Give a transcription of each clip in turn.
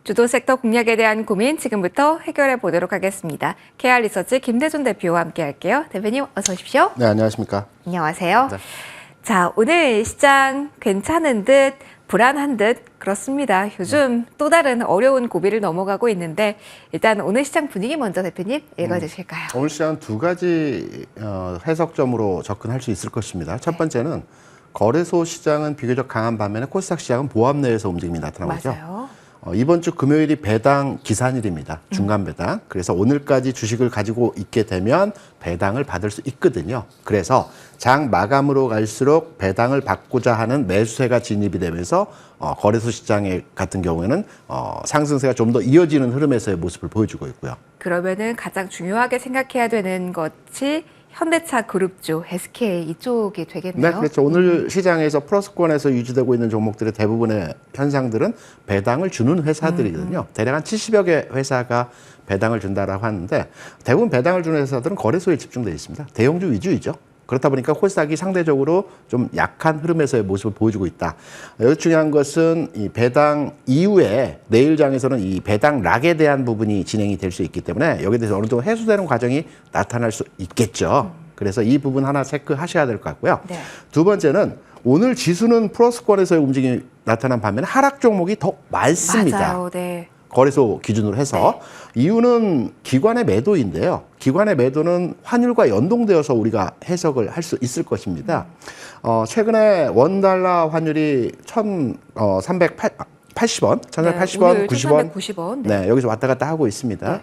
주도 섹터 공략에 대한 고민 지금부터 해결해 보도록 하겠습니다. KR 리서치 김대준 대표와 함께 할게요. 대표님 어서 오십시오. 네, 안녕하십니까. 안녕하세요. 네. 자, 오늘 시장 괜찮은 듯 불안한 듯 그렇습니다. 요즘 또 다른 어려운 고비를 넘어가고 있는데 일단 오늘 시장 분위기 먼저 대표님 읽어주실까요? 오늘 시장은 두 가지 해석점으로 접근할 수 있을 것입니다. 첫 번째는 거래소 시장은 비교적 강한 반면에 코스닥 시장은 보합 내에서 움직임이 나타나고 있죠. 맞아요. 이번 주 금요일이 배당 기산일입니다. 중간 배당. 그래서 오늘까지 주식을 가지고 있게 되면 배당을 받을 수 있거든요. 그래서 장 마감으로 갈수록 배당을 받고자 하는 매수세가 진입이 되면서 거래소 시장 같은 경우에는 상승세가 좀 더 이어지는 흐름에서의 모습을 보여주고 있고요. 그러면은 가장 중요하게 생각해야 되는 것이 현대차 그룹주, SK 이쪽이 되겠네요. 네, 그렇죠. 오늘 시장에서 플러스권에서 유지되고 있는 종목들의 대부분의 현상들은 배당을 주는 회사들이거든요. 대략 한 70여 개 회사가 배당을 준다라고 하는데 대부분 배당을 주는 회사들은 거래소에 집중되어 있습니다. 대형주 위주이죠. 그렇다 보니까 코스닥이 상대적으로 좀 약한 흐름에서의 모습을 보여주고 있다. 여기 중요한 것은 이 배당 이후에 내일장에서는 이 배당 락에 대한 부분이 진행이 될 수 있기 때문에 여기에 대해서 어느 정도 해소되는 과정이 나타날 수 있겠죠. 그래서 이 부분 하나 체크하셔야 될 것 같고요. 네. 두 번째는 오늘 지수는 플러스권에서의 움직임이 나타난 반면에 하락 종목이 더 많습니다. 맞아요. 네. 거래소 기준으로 해서 이유는 기관의 매도인데요. 기관의 매도는 환율과 연동되어서 우리가 해석을 할 수 있을 것입니다. 최근에 원달러 환율이 1,380원, 1,380원, 90원, 1,390원. 네, 여기서 왔다 갔다 하고 있습니다.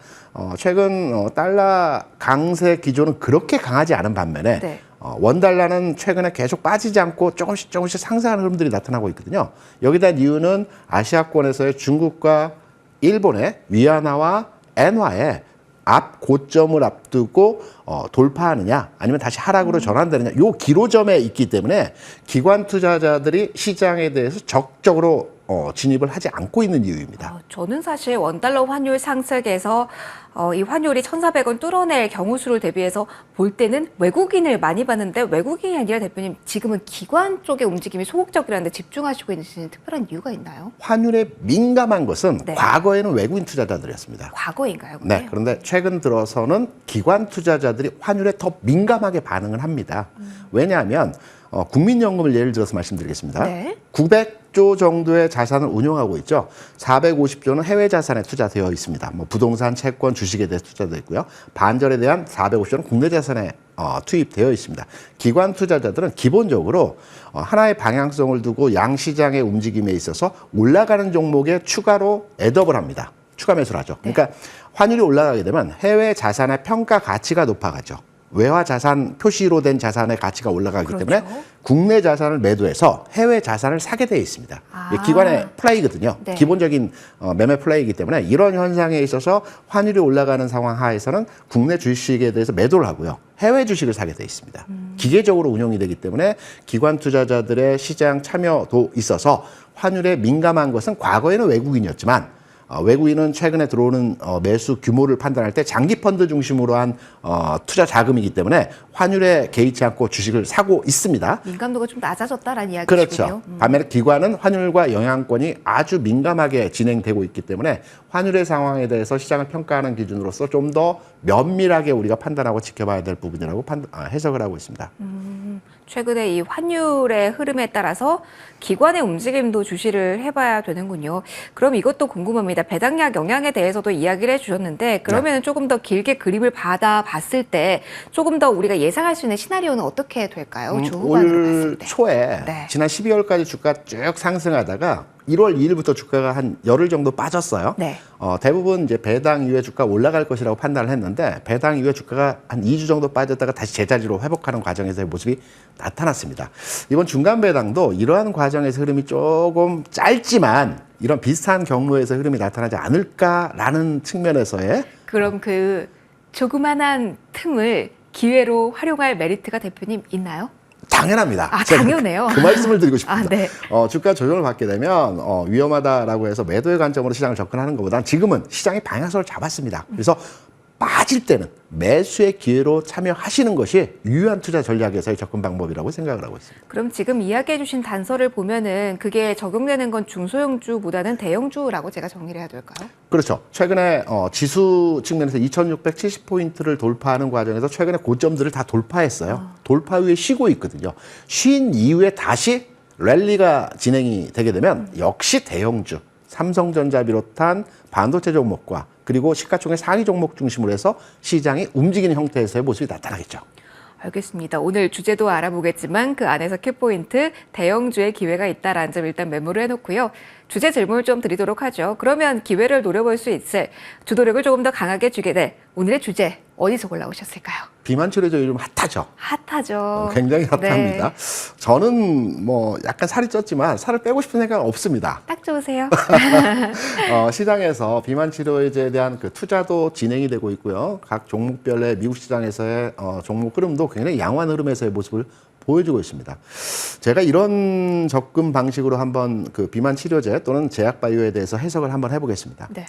최근 달러 강세 기조는 그렇게 강하지 않은 반면에 네. 원달러는 최근에 계속 빠지지 않고 조금씩 상승하는 흐름들이 나타나고 있거든요. 여기에 대한 이유는 아시아권에서의 중국과 일본의 위안화와 엔화의 앞 고점을 앞두고 돌파하느냐 아니면 다시 하락으로 전환되느냐 요 기로점에 있기 때문에 기관 투자자들이 시장에 대해서 적극적으로 진입을 하지 않고 있는 이유입니다. 저는 사실 원달러 환율 상승에서 이 환율이 1,400원 뚫어낼 경우 수를 대비해서 볼 때는 외국인을 많이 봤는데 외국인이 아니라 대표님 지금은 기관 쪽의 움직임이 소극적이라는데 집중하시고 있는 특별한 이유가 있나요? 환율에 민감한 것은 네. 과거에는 외국인 투자자들이었습니다. 과거인가요? 그게? 네, 그런데 최근 들어서는 기관 투자자들이 환율에 더 민감하게 반응을 합니다. 왜냐하면 국민연금을 예를 들어서 말씀드리겠습니다. 네. 900조 정도의 자산을 운용하고 있죠. 450조는 해외 자산에 투자되어 있습니다. 뭐 부동산, 채권, 주식에 대해서 투자되어 있고요. 반절에 대한 450조는 국내 자산에 투입되어 있습니다. 기관 투자자들은 기본적으로 하나의 방향성을 두고 양시장의 움직임에 있어서 올라가는 종목에 추가로 애덤을 합니다. 추가 매수를 하죠. 그러니까 환율이 올라가게 되면 해외 자산의 평가 가치가 높아가죠. 외화 자산 표시로 된 자산의 가치가 올라가기 그렇죠. 때문에 국내 자산을 매도해서 해외 자산을 사게 되어 있습니다. 이게 기관의 플레이거든요. 네. 기본적인 매매 플레이이기 때문에 이런 현상에 있어서 환율이 올라가는 상황 하에서는 국내 주식에 대해서 매도를 하고요. 해외 주식을 사게 되어 있습니다. 기계적으로 운용이 되기 때문에 기관 투자자들의 시장 참여도 있어서 환율에 민감한 것은 과거에는 외국인이었지만 외국인은 최근에 들어오는 매수 규모를 판단할 때 장기 펀드 중심으로 한 투자 자금이기 때문에 환율에 개의치 않고 주식을 사고 있습니다. 민감도가 좀 낮아졌다라는 이야기시군요. 그렇죠. 반면에 기관은 환율과 영향권이 아주 민감하게 진행되고 있기 때문에 환율의 상황에 대해서 시장을 평가하는 기준으로서 좀 더 면밀하게 우리가 판단하고 지켜봐야 될 부분이라고 해석을 하고 있습니다. 최근에 이 환율의 흐름에 따라서 기관의 움직임도 주시를 해봐야 되는군요. 그럼 이것도 궁금합니다. 배당량 영향에 대해서도 이야기를 해주셨는데 그러면 조금 더 길게 그림을 받아봤을 때 조금 더 우리가 예상할 수 있는 시나리오는 어떻게 될까요? 주 후반으로 봤을 올 때. 초에 네. 지난 12월까지 주가 쭉 상승하다가 1월 2일부터 주가가 한 열흘 정도 빠졌어요. 네. 대부분 이제 배당 이후에 주가 올라갈 것이라고 판단을 했는데 배당 이후에 주가가 한 2주 정도 빠졌다가 다시 제자리로 회복하는 과정에서의 모습이 나타났습니다. 이번 중간 배당도 이러한 과정에서 흐름이 조금 짧지만 이런 비슷한 경로에서 흐름이 나타나지 않을까라는 측면에서의 그럼 그 조그만한 틈을 기회로 활용할 메리트가 대표님 있나요? 당연합니다. 당연해요. 그 말씀을 드리고 싶습니다. 네. 주가 조정을 받게 되면 위험하다라고 해서 매도의 관점으로 시장을 접근하는 것보다는 지금은 시장이 방향성을 잡았습니다. 그래서 빠질 때는 매수의 기회로 참여하시는 것이 유효한 투자 전략에서의 접근 방법이라고 생각을 하고 있습니다. 그럼 지금 이야기해 주신 단서를 보면은 그게 적용되는 건 중소형주보다는 대형주라고 제가 정리를 해야 될까요? 그렇죠. 최근에 지수 측면에서 2670포인트를 돌파하는 과정에서 최근에 고점들을 다 돌파했어요. 돌파 후에 쉬고 있거든요. 쉰 이후에 다시 랠리가 진행이 되게 되면 역시 대형주, 삼성전자 비롯한 반도체 종목과 그리고 시가총액 상위 종목 중심으로 해서 시장이 움직이는 형태에서의 모습이 나타나겠죠. 알겠습니다. 오늘 주제도 알아보겠지만 그 안에서 키포인트 대형주의 기회가 있다라는 점 일단 메모를 해놓고요. 주제 질문을 좀 드리도록 하죠. 그러면 기회를 노려볼 수 있을 주도력을 조금 더 강하게 주게 될 오늘의 주제 어디서 골라오셨을까요? 비만 치료제 요즘 핫하죠. 핫하죠. 굉장히 핫합니다. 네. 저는 뭐 약간 살이 쪘지만 살을 빼고 싶은 생각은 없습니다. 딱 좋으세요. 시장에서 비만 치료제에 대한 그 투자도 진행이 되고 있고요. 각 종목별의 미국 시장에서의 종목 흐름도 굉장히 양호한 흐름에서의 모습을 보여주고 있습니다. 제가 이런 접근 방식으로 한번 그 비만 치료제 또는 제약 바이오에 대해서 해석을 한번 해보겠습니다. 네.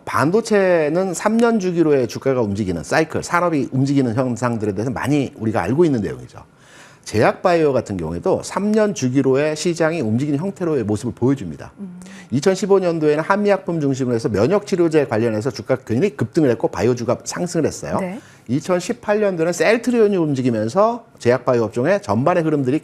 반도체는 3년 주기로의 주가가 움직이는 사이클, 산업이 움직이는 현상들에 대해서 많이 우리가 알고 있는 내용이죠. 제약 바이오 같은 경우에도 3년 주기로의 시장이 움직이는 형태로의 모습을 보여줍니다. 2015년도에는 한미약품 중심으로 해서 면역 치료제 관련해서 주가가 굉장히 급등을 했고 바이오주가 상승을 했어요. 네. 2018년도에는 셀트리온이 움직이면서 제약 바이오 업종의 전반의 흐름들이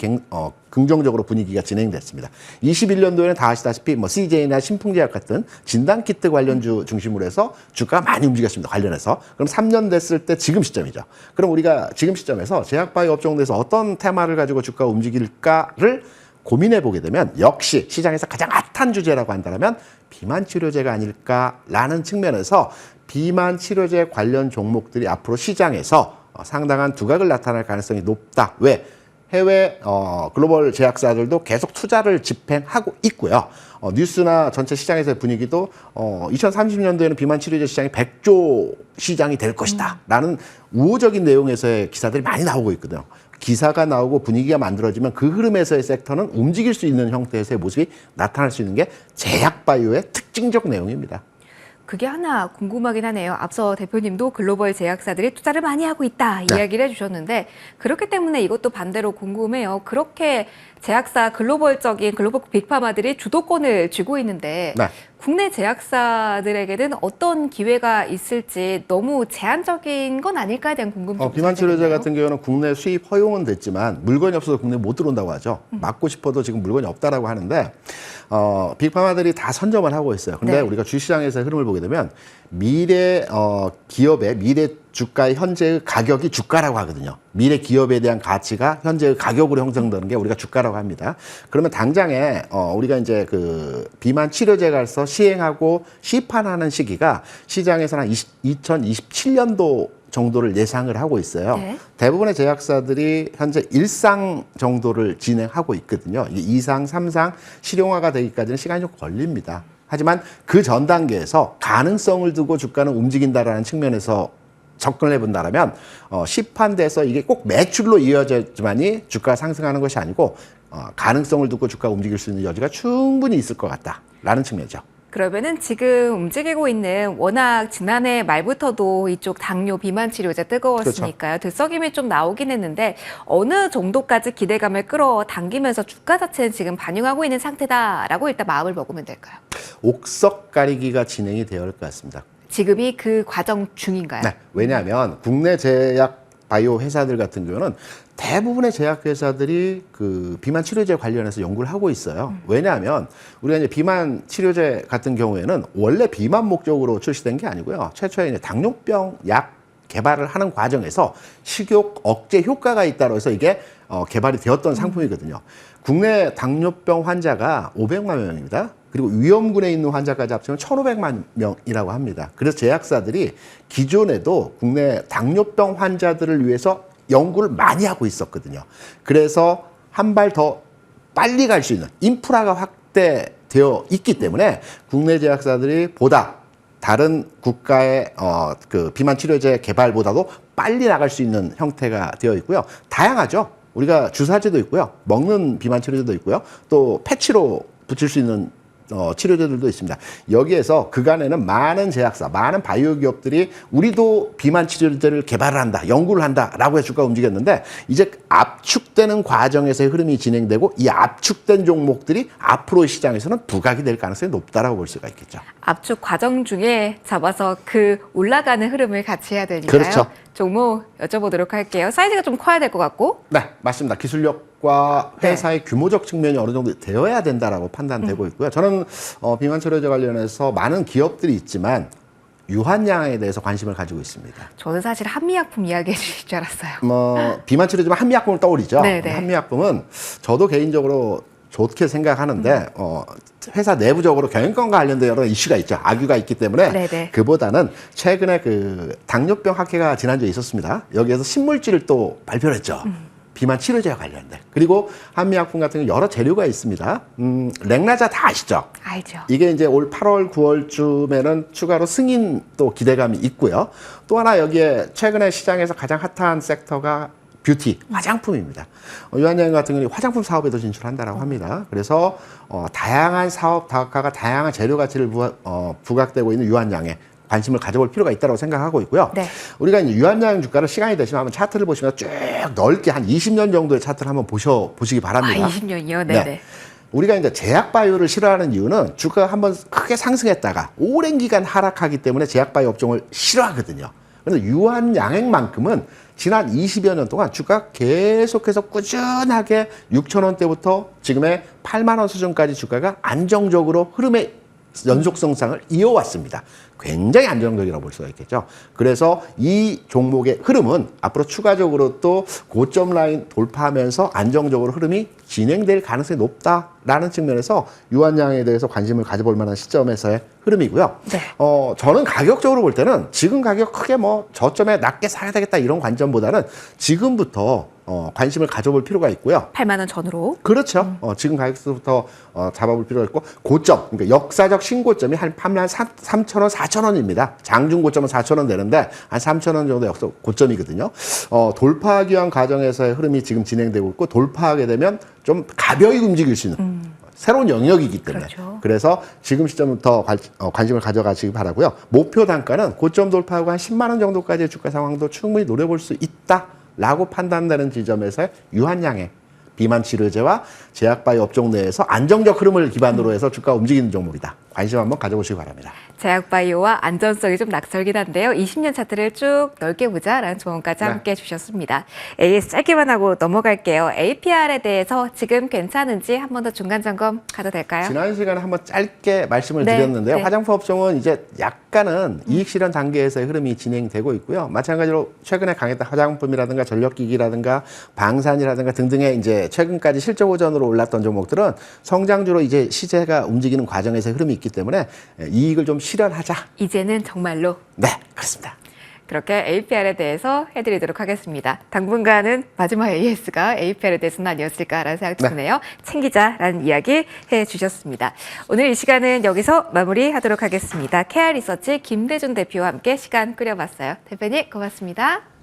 긍정적으로 분위기가 진행됐습니다. 21년도에는 다 아시다시피 뭐 CJ나 신풍제약 같은 진단키트 관련주 중심으로 해서 주가가 많이 움직였습니다. 관련해서. 그럼 3년 됐을 때 지금 시점이죠. 그럼 우리가 지금 시점에서 제약 바이오 업종에서 어떤 테마를 가지고 주가가 움직일까를 고민해 보게 되면 역시 시장에서 가장 핫한 주제라고 한다면 비만 치료제가 아닐까라는 측면에서 비만 치료제 관련 종목들이 앞으로 시장에서 상당한 두각을 나타날 가능성이 높다. 왜? 해외 글로벌 제약사들도 계속 투자를 집행하고 있고요. 뉴스나 전체 시장에서의 분위기도 2030년도에는 비만 치료제 시장이 100조 시장이 될 것이다. 라는 우호적인 내용에서의 기사들이 많이 나오고 있거든요. 기사가 나오고 분위기가 만들어지면 그 흐름에서의 섹터는 움직일 수 있는 형태에서의 모습이 나타날 수 있는 게 제약바이오의 특징적 내용입니다. 그게 하나 궁금하긴 하네요. 앞서 대표님도 글로벌 제약사들이 투자를 많이 하고 있다 이야기를 해주셨는데 그렇기 때문에 이것도 반대로 궁금해요. 그렇게 제약사 글로벌 빅파마들이 주도권을 쥐고 있는데 네. 국내 제약사들에게는 어떤 기회가 있을지 너무 제한적인 건 아닐까에 대한 궁금증이 비만 치료제 생기는데요. 같은 경우는 국내 수입 허용은 됐지만 물건이 없어서 국내 못 들어온다고 하죠. 맞고 싶어도 지금 물건이 없다라고 하는데 빅파마들이 다 선점을 하고 있어요. 근데 네. 우리가 주시장에서의 흐름을 보게 되면 미래 기업의 미래 주가의 현재의 가격이 주가라고 하거든요. 미래 기업에 대한 가치가 현재의 가격으로 형성되는 게 우리가 주가라고 합니다. 그러면 당장에 우리가 이제 그 비만 치료제가서 시행하고 시판하는 시기가 시장에서는 2027년도 정도를 예상을 하고 있어요. 네. 대부분의 제약사들이 현재 1상 정도를 진행하고 있거든요. 이게 2상, 3상 실용화가 되기까지는 시간이 좀 걸립니다. 하지만 그 전 단계에서 가능성을 두고 주가는 움직인다라는 측면에서 접근을 해본다면 시판돼서 이게 꼭 매출로 이어져야지만이 주가가 상승하는 것이 아니고 가능성을 두고 주가가 움직일 수 있는 여지가 충분히 있을 것 같다라는 측면이죠. 그러면은 지금 움직이고 있는 워낙 지난해 말부터도 이쪽 당뇨 비만 치료제 뜨거웠으니까요. 들썩임이 좀 나오긴 했는데 어느 정도까지 기대감을 끌어당기면서 주가 자체는 지금 반영하고 있는 상태다라고 일단 마음을 먹으면 될까요? 옥석 가리기가 진행이 되어야 할 것 같습니다. 지금이 그 과정 중인가요? 네, 왜냐하면 국내 제약 바이오 회사들 같은 경우는 대부분의 제약 회사들이 그 비만 치료제 관련해서 연구를 하고 있어요. 왜냐하면 우리가 이제 비만 치료제 같은 경우에는 원래 비만 목적으로 출시된 게 아니고요. 최초에 이제 당뇨병 약 개발을 하는 과정에서 식욕 억제 효과가 있다고 해서 이게 개발이 되었던 상품이거든요. 국내 당뇨병 환자가 500만 명입니다. 그리고 위험군에 있는 환자까지 합치면 1,500만 명이라고 합니다. 그래서 제약사들이 기존에도 국내 당뇨병 환자들을 위해서 연구를 많이 하고 있었거든요. 그래서 한 발 더 빨리 갈 수 있는 인프라가 확대되어 있기 때문에 국내 제약사들이 보다 다른 국가의 그 비만 치료제 개발보다도 빨리 나갈 수 있는 형태가 되어 있고요. 다양하죠. 우리가 주사제도 있고요. 먹는 비만 치료제도 있고요. 또 패치로 붙일 수 있는 치료제들도 있습니다. 여기에서 그간에는 많은 제약사, 많은 바이오 기업들이 우리도 비만 치료제를 개발한다, 연구를 한다라고 해서 주가가 움직였는데 이제 압축되는 과정에서의 흐름이 진행되고 이 압축된 종목들이 앞으로 시장에서는 부각이 될 가능성이 높다라고 볼 수가 있겠죠. 압축 과정 중에 잡아서 그 올라가는 흐름을 같이 해야 되니까요. 그렇죠. 종목 여쭤보도록 할게요. 사이즈가 좀 커야 될 것 같고. 네, 맞습니다. 기술력과 회사의 규모적 측면이 어느 정도 되어야 된다라고 판단되고 있고요. 저는 비만 치료제 관련해서 많은 기업들이 있지만 유한양에 대해서 관심을 가지고 있습니다. 저는 사실 한미약품 이야기해 주실 줄 알았어요. 비만 치료제면 한미약품을 떠올리죠. 네네. 한미약품은 저도 개인적으로 좋게 생각하는데 회사 내부적으로 경영권과 관련된 여러 이슈가 있죠. 악유가 있기 때문에 네네. 그보다는 최근에 그 당뇨병 학회가 지난주에 있었습니다. 여기에서 신물질을 또 발표를 했죠. 비만 치료제와 관련된. 그리고 한미약품 같은 경우 여러 재료가 있습니다. 렉나자 다 아시죠? 알죠. 이게 이제 올 8월, 9월쯤에는 추가로 승인 또 기대감이 있고요. 또 하나 여기에 최근에 시장에서 가장 핫한 섹터가 뷰티, 화장품입니다. 유한양 같은 경우는 화장품 사업에도 진출한다라고 합니다. 그래서 다양한 사업 다각화가 다양한 재료 가치를 부각되고 있는 유한양에 관심을 가져볼 필요가 있다고 생각하고 있고요. 네. 우리가 이제 유한양 주가를 시간이 되시면 한번 차트를 보시면 쭉 넓게 한 20년 정도의 차트를 한번 보시기 바랍니다. 20년이요? 네네. 우리가 이제 제약바이오를 싫어하는 이유는 주가가 한번 크게 상승했다가 오랜 기간 하락하기 때문에 제약바이오 업종을 싫어하거든요. 그런데 유한양액만큼은 지난 20여 년 동안 주가가 계속해서 꾸준하게 6,000원대부터 지금의 8만 원 수준까지 주가가 안정적으로 흐름의 연속성상을 이어왔습니다. 굉장히 안정적이라고 볼 수가 있겠죠. 그래서 이 종목의 흐름은 앞으로 추가적으로 또 고점 라인 돌파하면서 안정적으로 흐름이 진행될 가능성이 높다라는 측면에서 유한양에 대해서 관심을 가져볼 만한 시점에서의 흐름이고요. 네. 저는 가격적으로 볼 때는 지금 가격 크게 뭐 저점에 낮게 사야 되겠다 이런 관점보다는 지금부터 관심을 가져볼 필요가 있고요. 8만 원 전후로. 그렇죠. 지금 가격부터 잡아볼 필요가 있고 고점, 그러니까 역사적 신고점이 한 3,000원, 4,000원입니다. 장중 고점은 4,000원 되는데 한 3,000원 정도 역사 고점이거든요. 돌파하기 위한 과정에서의 흐름이 지금 진행되고 있고 돌파하게 되면 좀 가벼이 움직일 수 있는 새로운 영역이기 때문에 그렇죠. 그래서 지금 시점부터 관심을 가져가시기 바라고요. 목표 단가는 고점 돌파하고 한 10만 원 정도까지의 주가 상황도 충분히 노려볼 수 있다라고 판단되는 지점에서 유한양의 비만 치료제와 제약바이오 업종 내에서 안정적 흐름을 기반으로 해서 주가가 움직이는 종목이다. 관심 한번 가져보시기 바랍니다. 제약바이오와 안전성이 좀 낙설긴 한데요. 20년 차트를 쭉 넓게 보자라는 조언까지 네. 함께 주셨습니다. AS 짧게만 하고 넘어갈게요. APR에 대해서 지금 괜찮은지 한 번 더 중간 점검 가도 될까요? 지난 시간에 한번 짧게 말씀을 네, 드렸는데요. 네. 화장품 업종은 이제 약간은 이익 실현 단계에서의 흐름이 진행되고 있고요. 마찬가지로 최근에 강했던 화장품이라든가 전력기기라든가 방산이라든가 등등의 이제 최근까지 실적 호전으로 올랐던 종목들은 성장주로 이제 시세가 움직이는 과정에서의 흐름이 있기 때문에 이익을 좀 실현하자. 이제는 정말로 네, 그렇습니다. 그렇게 APR에 대해서 해드리도록 하겠습니다. 당분간은 마지막 AS가 APR에 대해서는 아니었을까라는 생각이 네. 드네요. 챙기자라는 이야기 해주셨습니다. 오늘 이 시간은 여기서 마무리하도록 하겠습니다. KR 리서치 김대준 대표와 함께 시간 끌어봤어요. 대표님 고맙습니다.